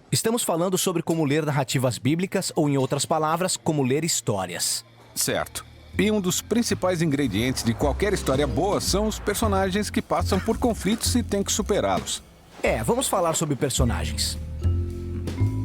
Estamos falando sobre como ler narrativas bíblicas ou, em outras palavras, como ler histórias. Certo. E um dos principais ingredientes de qualquer história boa são os personagens que passam por conflitos e têm que superá-los. Vamos falar sobre personagens.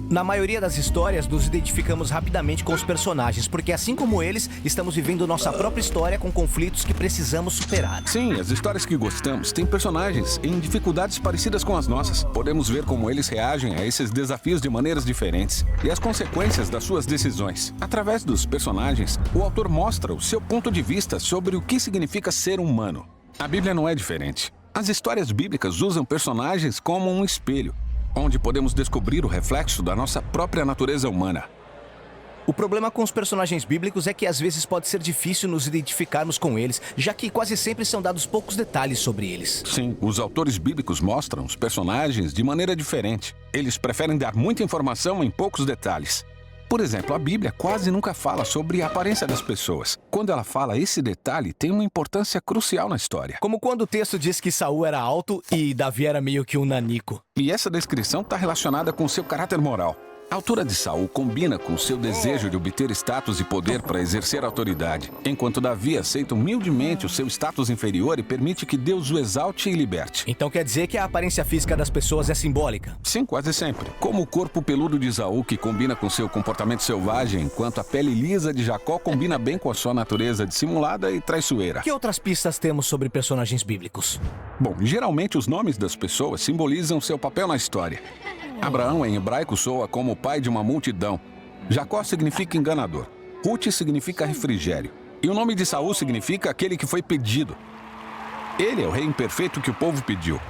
Na maioria das histórias, nos identificamos rapidamente com os personagens, porque assim como eles, estamos vivendo nossa própria história com conflitos que precisamos superar. Sim, as histórias que gostamos têm personagens em dificuldades parecidas com as nossas. Podemos ver como eles reagem a esses desafios de maneiras diferentes e as consequências das suas decisões. Através dos personagens, o autor mostra o seu ponto de vista sobre o que significa ser humano. A Bíblia não é diferente. As histórias bíblicas usam personagens como um espelho, onde podemos descobrir o reflexo da nossa própria natureza humana. O problema com os personagens bíblicos é que às vezes pode ser difícil nos identificarmos com eles, já que quase sempre são dados poucos detalhes sobre eles. Sim, os autores bíblicos mostram os personagens de maneira diferente. Eles preferem dar muita informação em poucos detalhes. Por exemplo, a Bíblia quase nunca fala sobre a aparência das pessoas. Quando ela fala, esse detalhe tem uma importância crucial na história. Como quando o texto diz que Saul era alto e Davi era meio que um nanico. E essa descrição está relacionada com seu caráter moral. A altura de Saul combina com seu desejo de obter status e poder para exercer autoridade, enquanto Davi aceita humildemente o seu status inferior e permite que Deus o exalte e liberte. Então quer dizer que a aparência física das pessoas é simbólica? Sim, quase sempre. Como o corpo peludo de Saul, que combina com seu comportamento selvagem, enquanto a pele lisa de Jacó combina bem com a sua natureza dissimulada e traiçoeira. Que outras pistas temos sobre personagens bíblicos? Bom, geralmente os nomes das pessoas simbolizam seu papel na história. Abraão, em hebraico, soa como o pai de uma multidão. Jacó significa enganador. Ruth significa refrigério. E o nome de Saul significa aquele que foi pedido. Ele é o rei imperfeito que o povo pediu.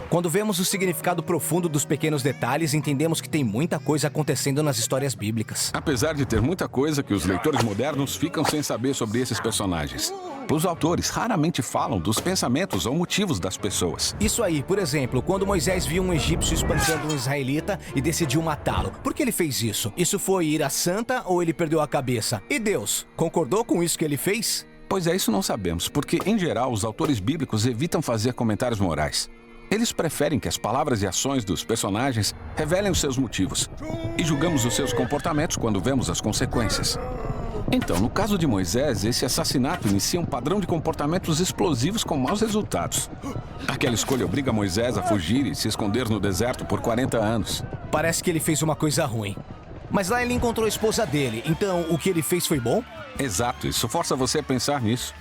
Quando vemos o significado profundo dos pequenos detalhes, entendemos que tem muita coisa acontecendo nas histórias bíblicas. Apesar de ter muita coisa que os leitores modernos ficam sem saber sobre esses personagens. Os autores raramente falam dos pensamentos ou motivos das pessoas. Isso aí, por exemplo, quando Moisés viu um egípcio espancando um israelita e decidiu matá-lo. Por que ele fez isso? Isso foi ira santa ou ele perdeu a cabeça? E Deus, concordou com isso que ele fez? Pois é, isso não sabemos, porque, em geral, os autores bíblicos evitam fazer comentários morais. Eles preferem que as palavras e ações dos personagens revelem os seus motivos. E julgamos os seus comportamentos quando vemos as consequências. Então, no caso de Moisés, esse assassinato inicia um padrão de comportamentos explosivos com maus resultados. Aquela escolha obriga Moisés a fugir e se esconder no deserto por 40 anos. Parece que ele fez uma coisa ruim. Mas lá ele encontrou a esposa dele, então o que ele fez foi bom? Exato, isso força você a pensar nisso.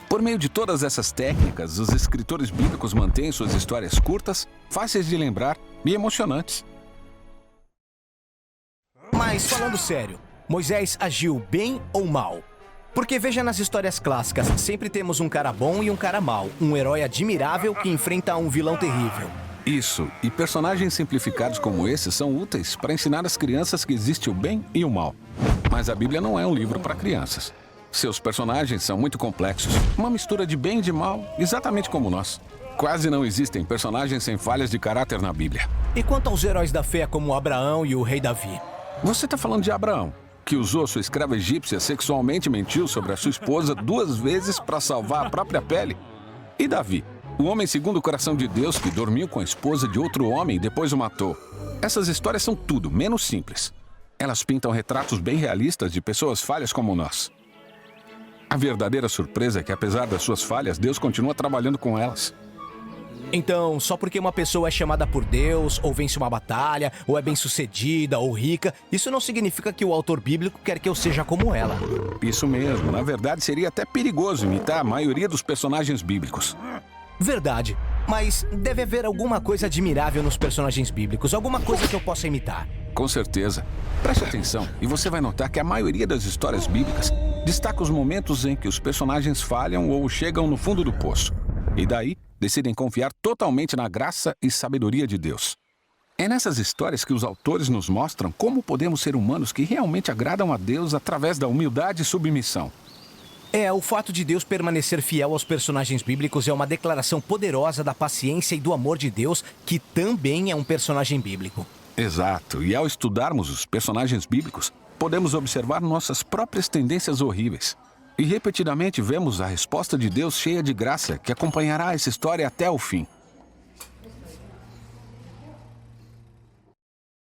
Por meio de todas essas técnicas, os escritores bíblicos mantêm suas histórias curtas, fáceis de lembrar e emocionantes. Mas, falando sério, Moisés agiu bem ou mal? Porque veja nas histórias clássicas, sempre temos um cara bom e um cara mau, um herói admirável que enfrenta um vilão terrível. Isso, e personagens simplificados como esses são úteis para ensinar às crianças que existe o bem e o mal. Mas a Bíblia não é um livro para crianças. Seus personagens são muito complexos, uma mistura de bem e de mal, exatamente como nós. Quase não existem personagens sem falhas de caráter na Bíblia. E quanto aos heróis da fé como Abraão e o rei Davi? Você está falando de Abraão, que usou sua escrava egípcia sexualmente e mentiu sobre a sua esposa 2 vezes para salvar a própria pele? E Davi, o homem segundo o coração de Deus que dormiu com a esposa de outro homem e depois o matou. Essas histórias são tudo menos simples. Elas pintam retratos bem realistas de pessoas falhas como nós. A verdadeira surpresa é que, apesar das suas falhas, Deus continua trabalhando com elas. Então, só porque uma pessoa é chamada por Deus, ou vence uma batalha, ou é bem-sucedida, ou rica, isso não significa que o autor bíblico quer que eu seja como ela. Isso mesmo. Na verdade, seria até perigoso imitar a maioria dos personagens bíblicos. Verdade. Mas deve haver alguma coisa admirável nos personagens bíblicos, alguma coisa que eu possa imitar. Com certeza. Preste atenção e você vai notar que a maioria das histórias bíblicas destaca os momentos em que os personagens falham ou chegam no fundo do poço. E daí, decidem confiar totalmente na graça e sabedoria de Deus. É nessas histórias que os autores nos mostram como podemos ser humanos que realmente agradam a Deus através da humildade e submissão. O fato de Deus permanecer fiel aos personagens bíblicos é uma declaração poderosa da paciência e do amor de Deus, que também é um personagem bíblico. Exato, e ao estudarmos os personagens bíblicos, podemos observar nossas próprias tendências horríveis. E repetidamente vemos a resposta de Deus cheia de graça que acompanhará essa história até o fim.